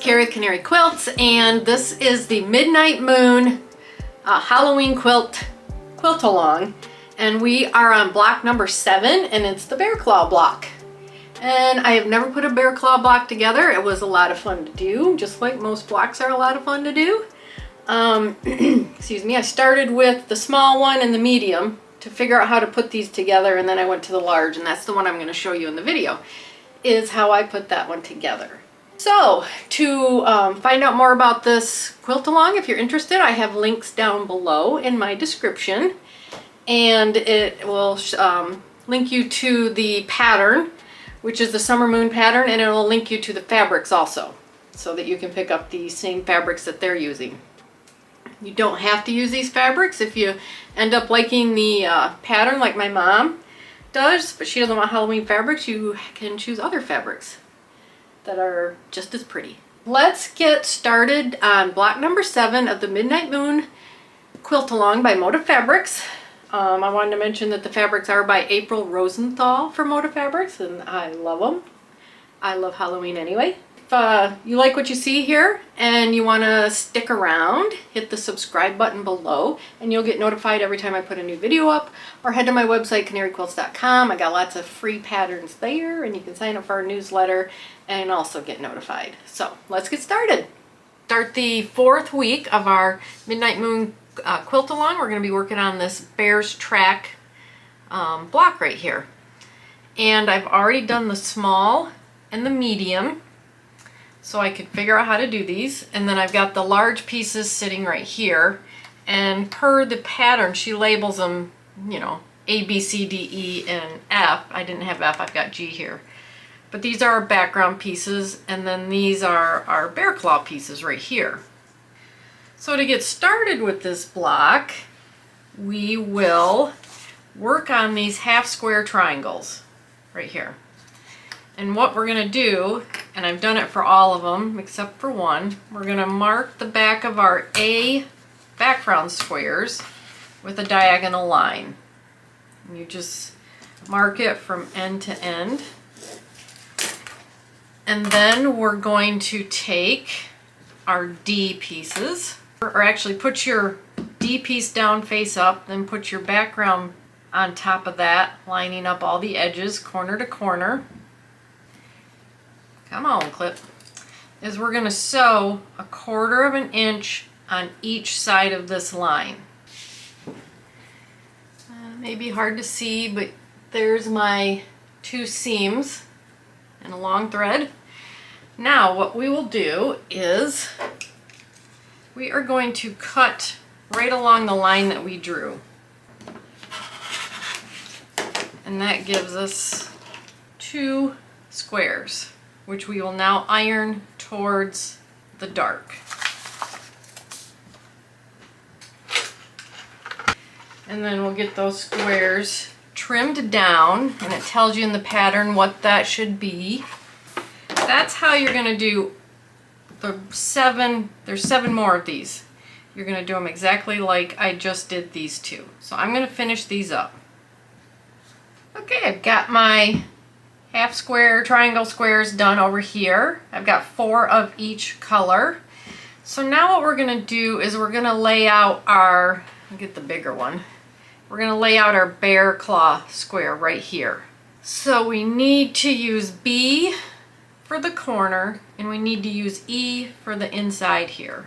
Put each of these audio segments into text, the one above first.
Carrie with Canary Quilts, and this is the Midnight Moon Halloween quilt along, and we are on block number 7, and it's the bear claw block. And I have never put a bear claw block together. It was a lot of fun to do, just like most blocks are a lot of fun to do. Excuse me. I started with the small one and the medium to figure out how to put these together, and then I went to the large, and that's the one I'm going to show you in the video, is how I put that one together. So to find out more about this quilt along, if you're interested, I have links down below in my description, and it will link you to the pattern, which is the Summer Moon pattern, and it will link you to the fabrics also, so that you can pick up the same fabrics that they're using. You don't have to use these fabrics if you end up liking the pattern like my mom does, but she doesn't want Halloween fabrics. You can choose other fabrics that are just as pretty. Let's get started on block number 7 of the Midnight Moon quilt along by Moda Fabrics. I wanted to mention that the fabrics are by April Rosenthal for Moda Fabrics, and I love them. I love Halloween anyway. If you like what you see here and you want to stick around, hit the subscribe button below and you'll get notified every time I put a new video up, or head to my website canaryquilts.com. I got lots of free patterns there, and you can sign up for our newsletter and also get notified. So let's get started. Start the 4th week of our Midnight Moon quilt along. We're going to be working on this Bear's Track block right here. And I've already done the small and the medium, so I could figure out how to do these. And then I've got the large pieces sitting right here. And per the pattern, she labels them, you know, A, B, C, D, E, and F. I didn't have F, I've got G here. But these are our background pieces, and then these are our bear claw pieces right here. So to get started with this block, we will work on these half square triangles right here. And what we're going to do, and I've done it for all of them except for one, we're going to mark the back of our A background squares with a diagonal line. And you just mark it from end to end. And then we're going to take our D pieces, or actually put your D piece down face up, then put your background on top of that, lining up all the edges corner to corner. Come on, clip. Is we're going to sew 1/4 of an inch on each side of this line. Maybe hard to see, but there's my 2 seams and a long thread. Now what we will do is we are going to cut right along the line that we drew. And that gives us 2 squares, which we will now iron towards the dark. And then we'll get those squares trimmed down, and it tells you in the pattern what that should be. That's how you're going to do the 7, there's 7 more of these. You're going to do them exactly like I just did these 2. So I'm going to finish these up. Okay, I've got my half square triangle squares done over here. I've got 4 of each color. So now what we're going to do is we're going to lay out our, I'll get the bigger one. We're going to lay out our bear claw square right here. So we need to use B for the corner, and we need to use E for the inside here.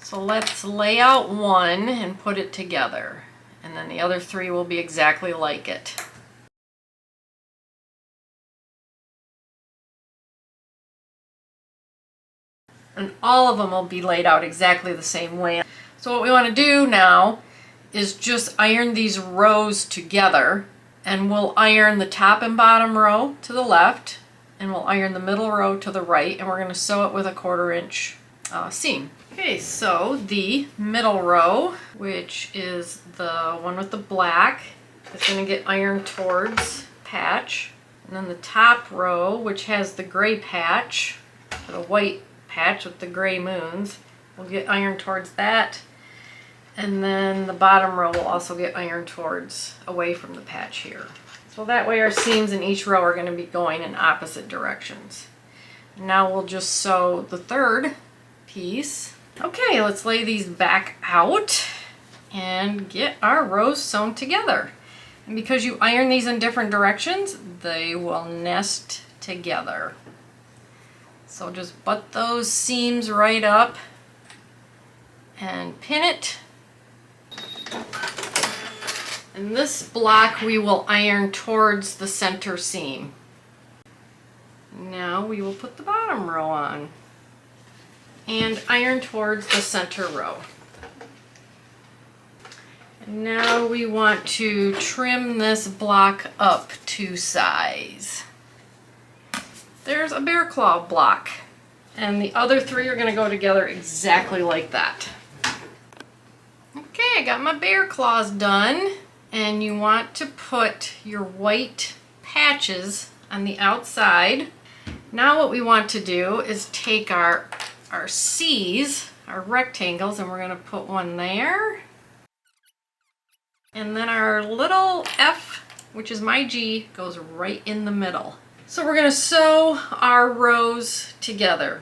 So let's lay out one and put it together, and then the other 3 will be exactly like it. And all of them will be laid out exactly the same way. So what we want to do now is just iron these rows together, and we'll iron the top and bottom row to the left, and we'll iron the middle row to the right, and we're going to sew it with a 1/4 inch seam. Okay, so the middle row, which is the one with the black, is going to get ironed towards patch. And then the top row, which has the gray patch, or the white patch with the gray moons, will get ironed towards that. And then the bottom row will also get ironed towards away from the patch here. So that way our seams in each row are going to be going in opposite directions. Now we'll just sew the third piece. Okay, let's lay these back out and get our rows sewn together. And because you iron these in different directions, they will nest together. So just butt those seams right up and pin it. And this block we will iron towards the center seam. Now we will put the bottom row on and iron towards the center row. And now we want to trim this block up to size. There's a bear claw block, and the other three are going to go together exactly like that. Okay, I got my bear claws done, and you want to put your white patches on the outside. Now what we want to do is take our C's, our rectangles, and we're going to put one there. And then our little F, which is my G, goes right in the middle. So we're going to sew our rows together.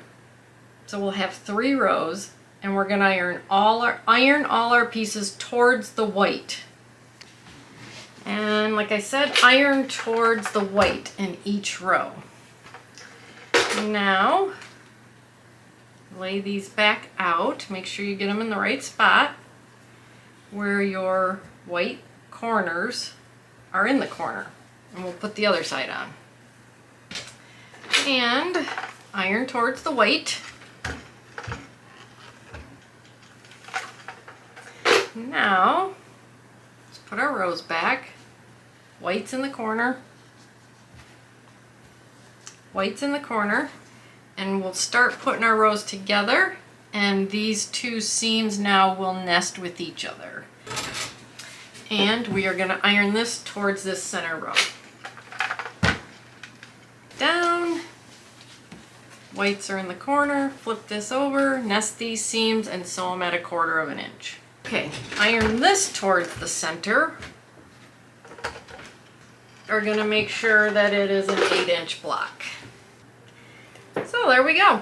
So we'll have 3 rows, and we're going to iron all our pieces towards the white. And like I said, iron towards the white in each row. Now, lay these back out. Make sure you get them in the right spot where your white corners are in the corner. And we'll put the other side on. And iron towards the white. Now, let's put our rows back. White's in the corner. White's in the corner. And we'll start putting our rows together. And these 2 seams now will nest with each other. And we are going to iron this towards this center row. Down. Whites are in the corner. Flip this over, nest these seams, and sew them at 1/4 of an inch. Okay, iron this towards the center. We're going to make sure that it is an 8-inch block. So there we go.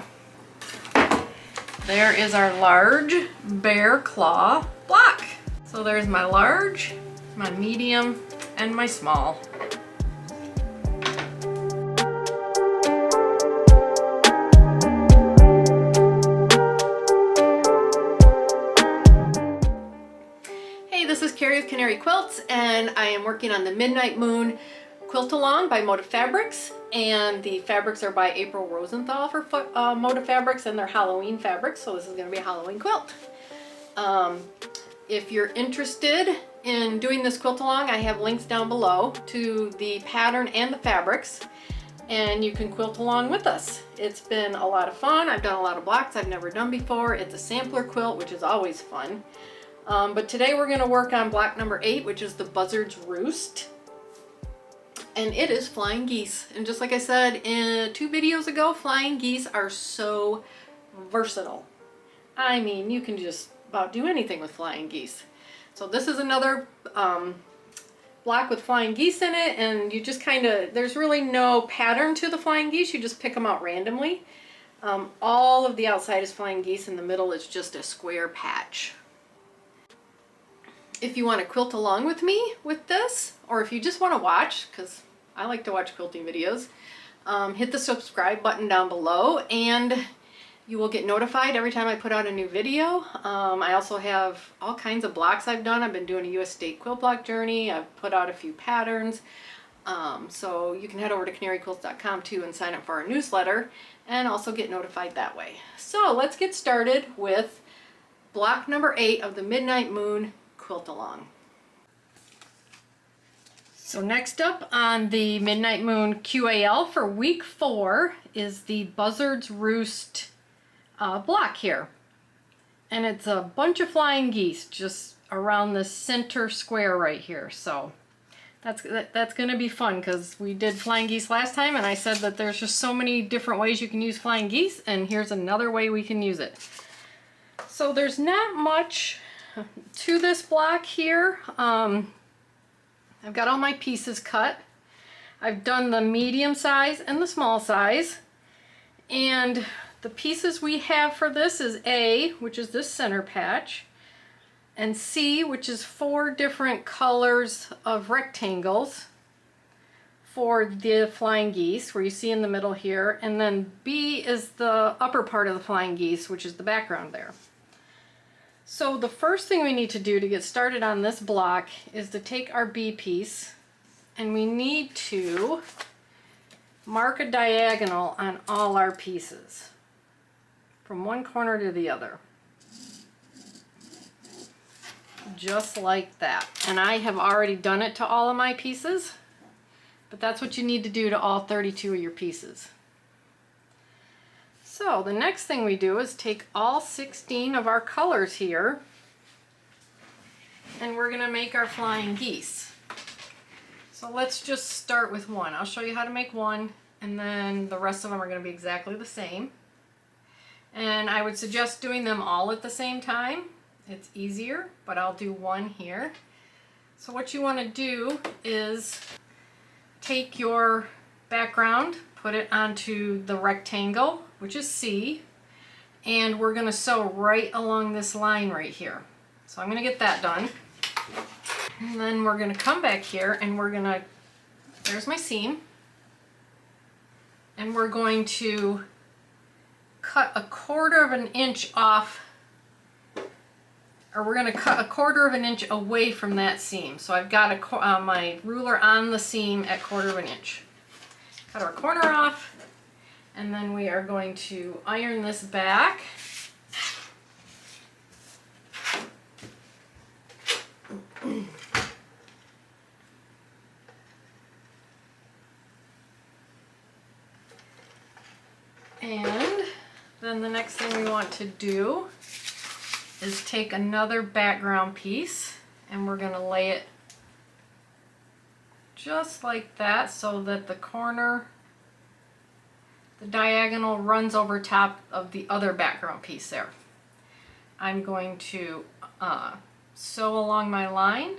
There is our large bear claw block. So there's my large, my medium, and my small. Hey, this is Carrie with Canary Quilts, and I am working on the Midnight Moon Quilt Along by Moda Fabrics, and the fabrics are by April Rosenthal for Moda Fabrics, and they're Halloween fabrics, so this is going to be a Halloween quilt. If you're interested in doing this quilt along, I have links down below to the pattern and the fabrics, and you can quilt along with us. It's been a lot of fun. I've done a lot of blocks I've never done before. It's a sampler quilt, which is always fun. But today we're going to work on block number 8, which is the Buzzards Roost. And it is flying geese. And just like I said in 2 videos ago, flying geese are so versatile. I mean, you can just about do anything with flying geese. So this is another block with flying geese in it, and you just kind of, there's really no pattern to the flying geese. You just pick them out randomly. All of the outside is flying geese, in the middle is just a square patch. If you want to quilt along with me with this, or if you just want to watch, because I like to watch quilting videos, hit the subscribe button down below, and you will get notified every time I put out a new video. I also have all kinds of blocks I've done. I've been doing a US State Quilt Block Journey. I've put out a few patterns. So you can head over to canaryquilts.com too and sign up for our newsletter and also get notified that way. So let's get started with block number 8 of the Midnight Moon Quilt Along. So next up on the Midnight Moon QAL for week 4 is the Buzzards Roost block here. And it's a bunch of flying geese just around the center square right here. So that's going to be fun, because we did flying geese last time, and I said that there's just so many different ways you can use flying geese, and here's another way we can use it. So there's not much to this block here. I've got all my pieces cut. I've done the medium size and the small size, And the pieces we have for this is A, which is this center patch, and C, which is 4 different colors of rectangles for the flying geese, where you see in the middle here, and then B is the upper part of the flying geese, which is the background there. So the first thing we need to do to get started on this block is to take our B piece, and we need to mark a diagonal on all our pieces from one corner to the other. Just like that. And I have already done it to all of my pieces, but that's what you need to do to all 32 of your pieces. So the next thing we do is take all 16 of our colors here, and we're gonna make our flying geese. So let's just start with one. I'll show you how to make one, and then the rest of them are gonna be exactly the same. And I would suggest doing them all at the same time. It's easier, but I'll do one here. So what you want to do is take your background, put it onto the rectangle, which is C, and we're going to sew right along this line right here. So I'm going to get that done. And then we're going to come back here and we're going to, there's my seam, and we're going to cut 1/4 of an inch off, or we're going to cut 1/4 of an inch away from that seam. So I've got my ruler on the seam at 1/4 of an inch. Cut our corner off, and then we are going to iron this back. And then the next thing we want to do is take another background piece, and we're going to lay it just like that so that the corner, the diagonal runs over top of the other background piece there. I'm going to sew along my line,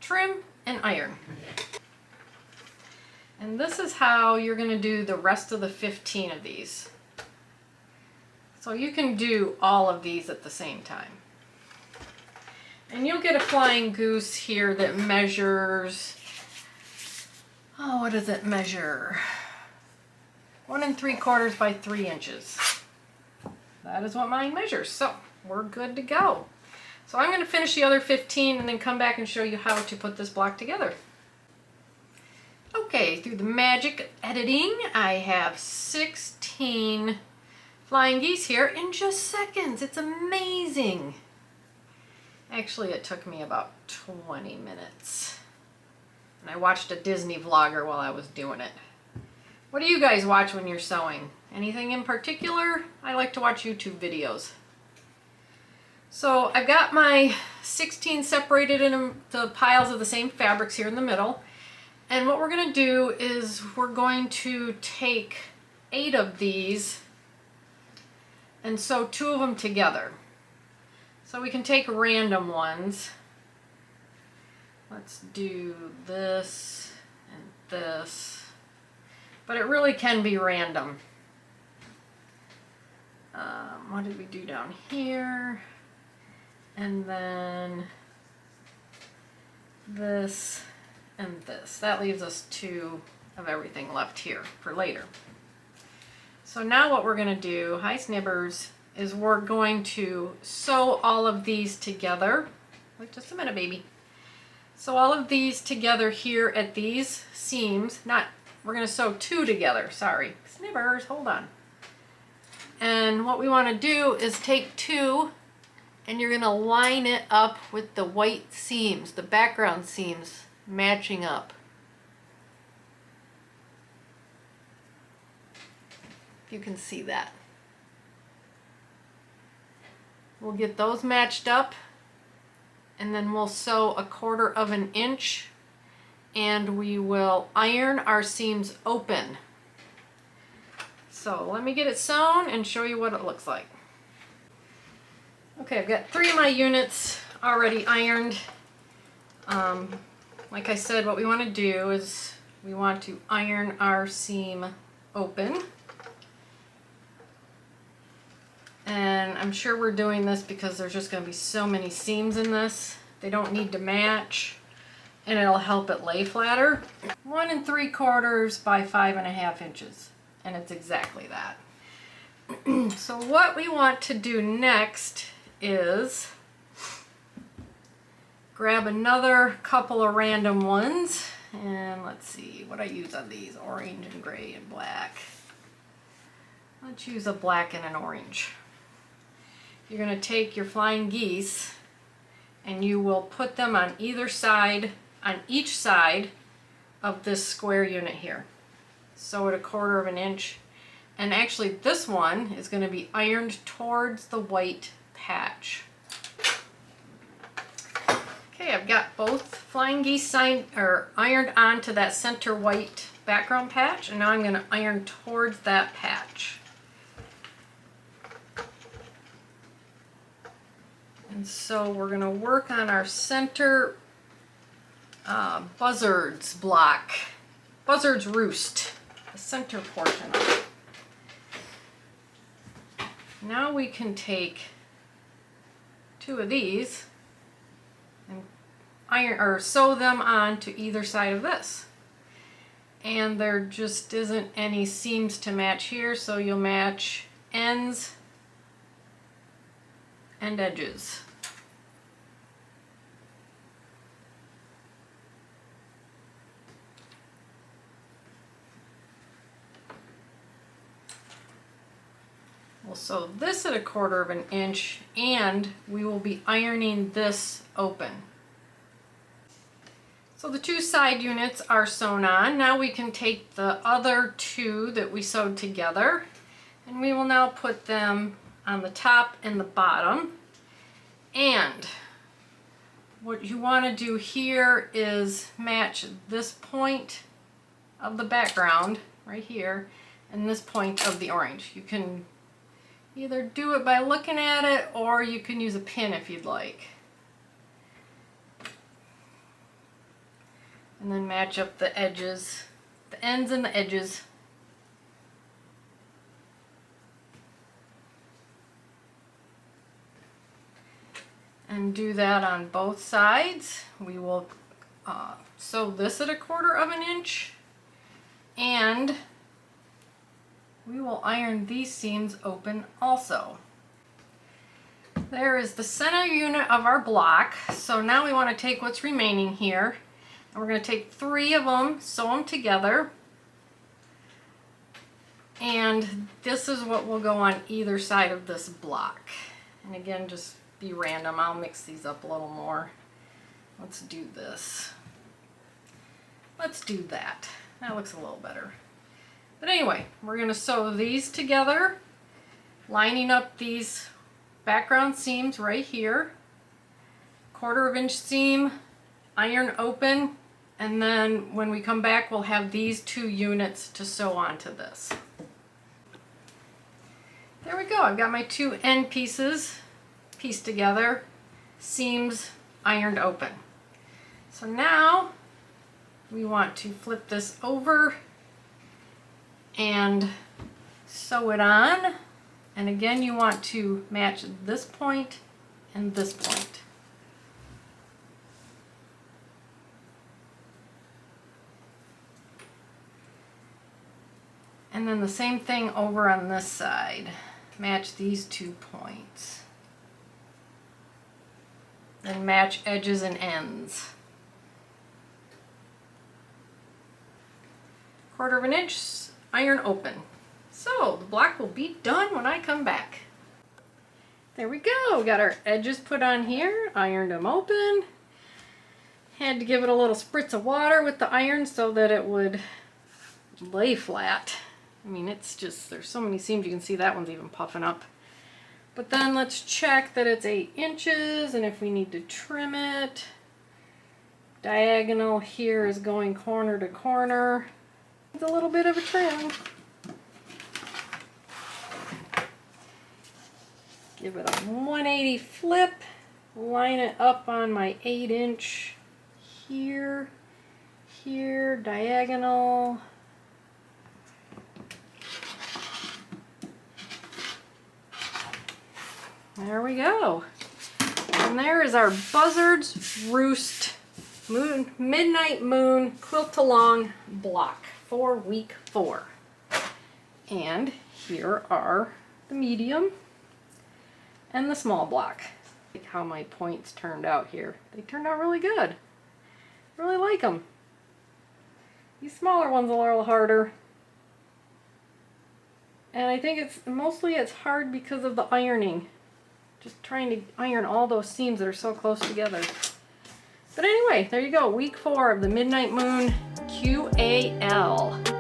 trim, and iron. And this is how you're going to do the rest of the 15 of these. So you can do all of these at the same time. And you'll get a flying goose here that measures, oh, what does it measure? 1 3/4 by 3 inches. That is what mine measures. So we're good to go. So I'm going to finish the other 15 and then come back and show you how to put this block together. Okay, through the magic of editing, I have 16 flying geese here in just seconds. It's amazing. Actually, it took me about 20 minutes. And I watched a Disney vlogger while I was doing it. What do you guys watch when you're sewing? Anything in particular? I like to watch YouTube videos. So I've got my 16 separated into piles of the same fabrics here in the middle. And what we're going to do is we're going to take 8 of these and sew 2 of them together. So we can take random ones. Let's do this and this. But it really can be random. What did we do down here? And then this and this. That leaves us 2 of everything left here for later. So now what we're going to do, hi Snibbers, is we're going to sew all of these together. Wait just a minute, baby. Sew all of these together here at these seams. We're going to sew 2 together, sorry. Snibbers, hold on. And what we want to do is take 2 and you're going to line it up with the white seams, the background seams matching up. You can see that. We'll get those matched up, and then we'll sew 1/4 of an inch, and we will iron our seams open. So let me get it sewn and show you what it looks like. Okay, I've got 3 of my units already ironed. Like I said, what we want to do is we want to iron our seam open. And I'm sure we're doing this because there's just going to be so many seams in this. They don't need to match, and it'll help it lay flatter. 1 3/4 by 5.5 inches, and it's exactly that. So what we want to do next is grab another couple of random ones, and let's see what I use on these, orange and gray and black. Let's use a black and an orange. You're going to take your flying geese and you will put them on either side, on each side of this square unit here. Sew it 1/4 inch. And actually this one is going to be ironed towards the white patch. Okay, I've got both flying geese ironed onto that center white background patch, and now I'm going to iron towards that patch. And so we're going to work on our center Buzzards block, Buzzards Roost, the center portion of it. Now we can take 2 of these and iron or sew them on to either side of this. And there just isn't any seams to match here, so you'll match ends and edges. We'll sew this at 1/4 inch, and we will be ironing this open. So the 2 side units are sewn on. Now we can take the other 2 that we sewed together, and we will now put them on the top and the bottom. And what you want to do here is match this point of the background right here and this point of the orange. You can either do it by looking at it, or you can use a pin if you'd like. And then match up the edges, the ends and the edges. And do that on both sides. We will sew this at 1/4 inch, and we will iron these seams open also. There is the center unit of our block. So now we want to take what's remaining here, and we're going to take 3 of them, sew them together, and this is what will go on either side of this block. And again, just be random. I'll mix these up a little more. Let's do this. Let's do that. That looks a little better. But anyway, we're going to sew these together, lining up these background seams right here. 1/4 inch seam, iron open, and then when we come back we'll have these 2 units to sew onto this. There we go. I've got my 2 end pieces pieced together, seams ironed open. So now we want to flip this over and sew it on. And again, you want to match this point and this point. And then the same thing over on this side. Match these 2 points. Then match edges and ends. 1/4 inch, iron open. So the block will be done when I come back. There we go. Got our edges put on here, ironed them open. Had to give it a little spritz of water with the iron so that it would lay flat. I mean, it's just, there's so many seams, you can see that one's even puffing up. But then let's check that it's 8 inches, and if we need to trim it, diagonal here is going corner to corner. It's a little bit of a trim. Give it a 180 flip, line it up on my 8 inch here, here, diagonal. There we go. And there is our Buzzards Roost Midnight Moon Quilt-along block for week 4. And here are the medium and the small block. Look how my points turned out here. They turned out really good. Really like them. These smaller ones are a little harder. And I think it's mostly hard because of the ironing. Just trying to iron all those seams that are so close together. But anyway, there you go. Week 4 of the Midnight Moon QAL.